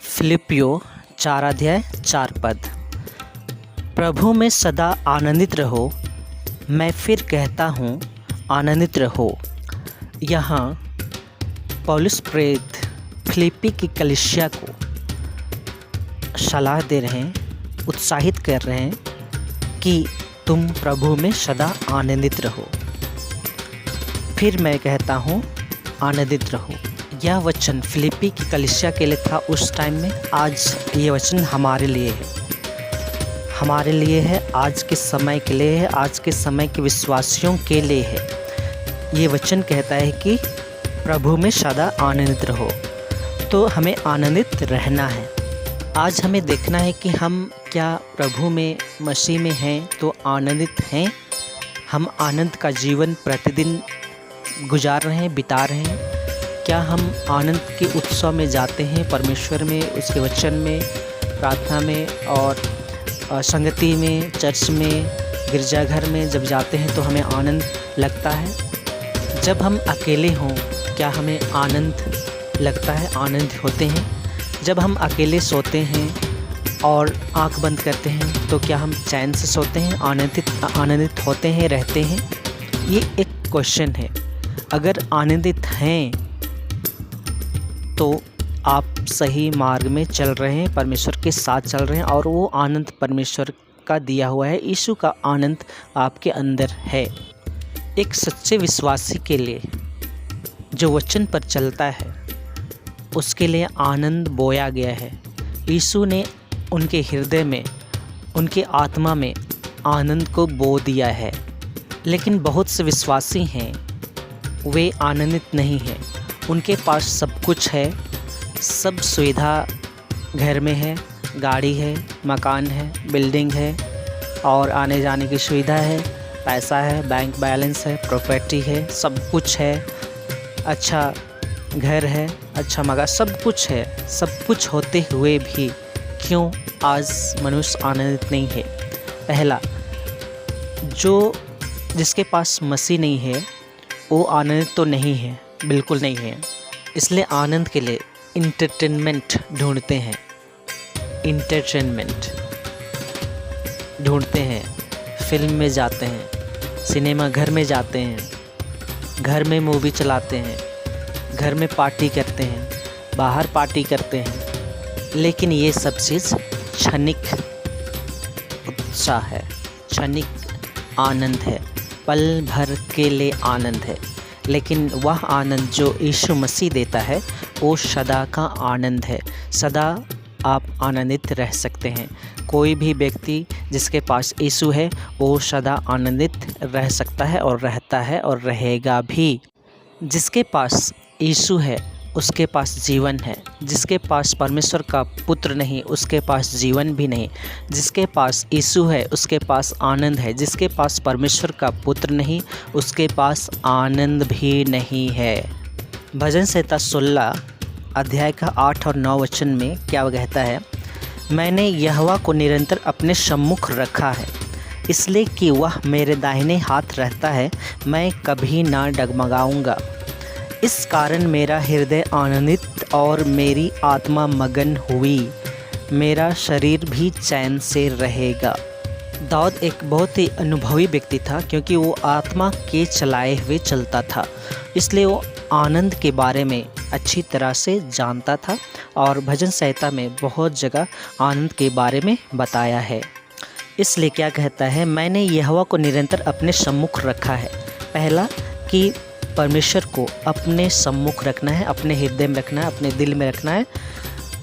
फिलिपियो 4 अध्याय 4 पद। प्रभु में सदा आनंदित रहो। मैं फिर कहता हूँ आनंदित रहो। यहाँ पौलुस प्रेरित फिलिप्पी की कलीसिया को सलाह दे रहे हैं, उत्साहित कर रहे हैं कि तुम प्रभु में सदा आनंदित रहो। फिर मैं कहता हूँ आनंदित रहो। यह वचन फिलिप्पी की कलीसिया के लिए था उस टाइम में। आज ये वचन हमारे लिए है, हमारे लिए है, आज के समय के लिए है, आज के समय के विश्वासियों के लिए है। ये वचन कहता है कि प्रभु में सदा आनंदित रहो। तो हमें आनंदित रहना है। आज हमें देखना है कि हम क्या प्रभु में, मसीह में हैं तो आनंदित हैं। हम आनंद का जीवन प्रतिदिन गुजार रहे हैं, बिता रहे हैं। क्या हम आनंद के उत्सव में जाते हैं, परमेश्वर में, उसके वचन में, प्रार्थना में और संगति में, चर्च में, गिरजाघर में जब जाते हैं तो हमें आनंद लगता है। जब हम अकेले हों क्या हमें आनंद लगता है, आनंद होते हैं। जब हम अकेले सोते हैं और आंख बंद करते हैं तो क्या हम चैन से सोते हैं, आनंदित होते हैं, रहते हैं? ये एक क्वेश्चन है। अगर आनंदित हैं तो आप सही मार्ग में चल रहे हैं, परमेश्वर के साथ चल रहे हैं और वो आनंद परमेश्वर का दिया हुआ है। यीशु का आनंद आपके अंदर है। एक सच्चे विश्वासी के लिए जो वचन पर चलता है उसके लिए आनंद बोया गया है। यीशु ने उनके हृदय में, उनके आत्मा में आनंद को बो दिया है। लेकिन बहुत से विश्वासी हैं, वे आनंदित नहीं हैं। उनके पास सब कुछ है, सब सुविधा घर में है, गाड़ी है, मकान है, बिल्डिंग है और आने जाने की सुविधा है, पैसा है, बैंक बैलेंस है, प्रॉपर्टी है, सब कुछ है, अच्छा घर है, अच्छा मकान, सब कुछ है। सब कुछ होते हुए भी क्यों आज मनुष्य आनंदित नहीं है? पहला, जिसके पास मसीह नहीं है वो आनंदित तो नहीं है, बिल्कुल नहीं है। इसलिए आनंद के लिए इंटरटेनमेंट ढूंढते हैं, इंटरटेनमेंट ढूंढते हैं। फिल्म में जाते हैं, सिनेमा घर में जाते हैं, घर में मूवी चलाते हैं, घर में पार्टी करते हैं, बाहर पार्टी करते हैं। लेकिन ये सब चीज़ क्षणिक उत्साह है, क्षणिक आनंद है, पल भर के लिए आनंद है। लेकिन वह आनंद जो यीशु मसीह देता है वो सदा का आनंद है। सदा आप आनंदित रह सकते हैं। कोई भी व्यक्ति जिसके पास यीशु है वो सदा आनंदित रह सकता है और रहता है और रहेगा भी। जिसके पास यीशु है उसके पास जीवन है। जिसके पास परमेश्वर का पुत्र नहीं उसके पास जीवन भी नहीं। जिसके पास यीशु है उसके पास आनंद है। जिसके पास परमेश्वर का पुत्र नहीं उसके पास आनंद भी नहीं है। भजन संहिता 16 अध्याय का 8 और 9 वचन में क्या कहता है? मैंने यहोवा को निरंतर अपने सम्मुख रखा है, इसलिए कि वह मेरे दाहिने हाथ रहता है, मैं कभी ना डगमगाऊंगा। इस कारण मेरा हृदय आनंदित और मेरी आत्मा मगन हुई, मेरा शरीर भी चैन से रहेगा। दाऊद एक बहुत ही अनुभवी व्यक्ति था क्योंकि वो आत्मा के चलाए हुए चलता था। इसलिए वो आनंद के बारे में अच्छी तरह से जानता था और भजन संहिता में बहुत जगह आनंद के बारे में बताया है। इसलिए क्या कहता है? मैंने यहोवा को निरंतर अपने सम्मुख रखा है। पहला कि परमेश्वर को अपने सम्मुख रखना है, अपने हृदय में रखना है, अपने दिल में रखना है,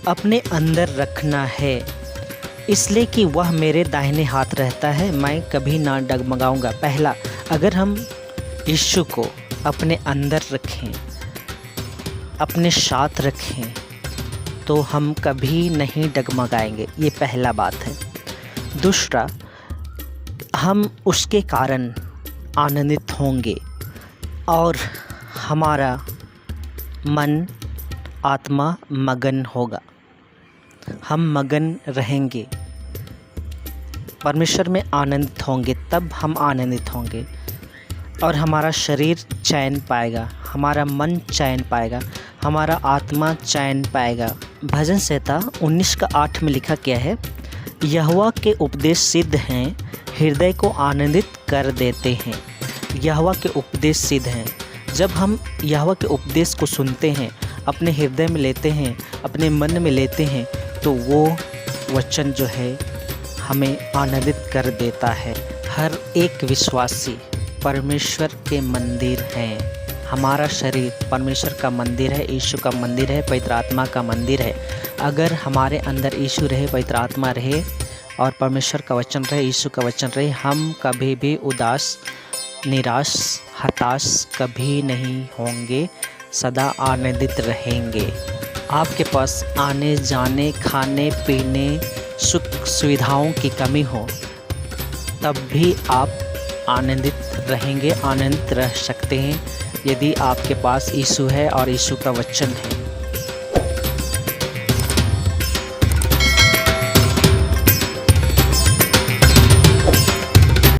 अपने अंदर रखना है। इसलिए कि वह मेरे दाहिने हाथ रहता है, मैं कभी ना डगमगाऊंगा। पहला, अगर हम यीशु को अपने अंदर रखें, अपने साथ रखें तो हम कभी नहीं डगमगाएंगे। ये पहला बात है। दूसरा, हम उसके कारण आनंदित होंगे और हमारा मन, आत्मा मगन होगा। हम मगन रहेंगे, परमेश्वर में आनंदित होंगे, तब हम आनंदित होंगे और हमारा शरीर चैन पाएगा, हमारा मन चैन पाएगा, हमारा आत्मा चैन पाएगा। भजन संहिता 19:8 में लिखा गया है, यहोवा के उपदेश सिद्ध हैं, हृदय को आनंदित कर देते हैं। यहोवा के उपदेश सिद्ध हैं। जब हम यहोवा के उपदेश को सुनते हैं, अपने हृदय में लेते हैं, अपने मन में लेते हैं, तो वो वचन जो है हमें आनंदित कर देता है। हर एक विश्वासी परमेश्वर के मंदिर हैं। हमारा शरीर परमेश्वर का मंदिर है, यीशु का मंदिर है, पवित्र आत्मा का मंदिर है। अगर हमारे अंदर यीशु रहे, पवित्र आत्मा रहे और परमेश्वर का वचन रहे, यीशु का वचन रहे, हम कभी भी उदास, निराश, हताश कभी नहीं होंगे, सदा आनंदित रहेंगे। आपके पास आने जाने, खाने पीने, सुख सुविधाओं की कमी हो, तब भी आप आनंदित रहेंगे, आनंदित रह सकते हैं, यदि आपके पास यीशु है और यीशु का वचन है।